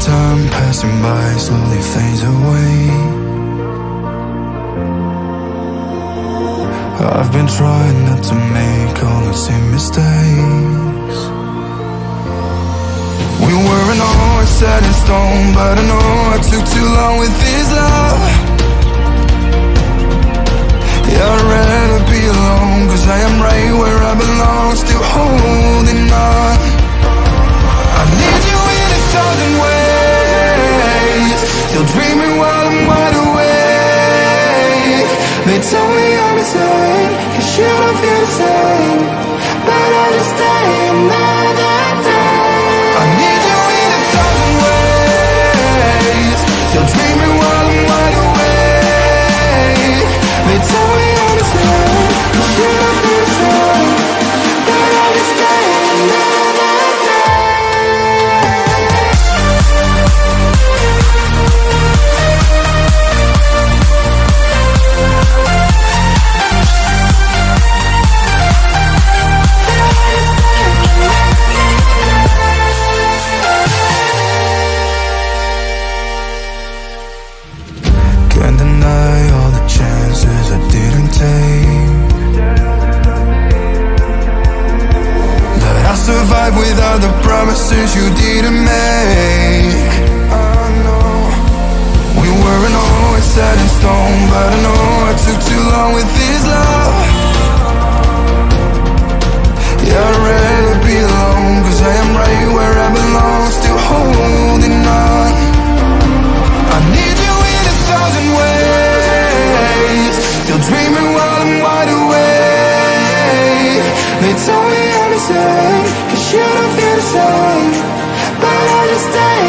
time passing by slowly fades away. I've been trying not to make all the same mistakes. We weren't always set in stone, but I know I took too long with this love. Yeah, I'd rather be alone, cause I am right where I belong, still holding on. I need you in 1,000 ways, still dreaming while I'm wide awake. They tell me I'm insane, cause you don't feel the same, but I just stay another day. I need you in 1,000 ways, still dreaming while I'm wide awake. They tell me I'm insane, cause you don't feel the same, but I just stay another day. Can't deny all the chances I didn't take, that I survived without the promises you didn't make. I know we weren't always set in stone, but I know I took too long with this love. Yeah, I'd rather be alone, cause I am right where I belong, still holding on. I need you in 1,000 ways, still dreaming while I'm wide awake. They tell me I'm insane, cause you don't feel the same, but I just stay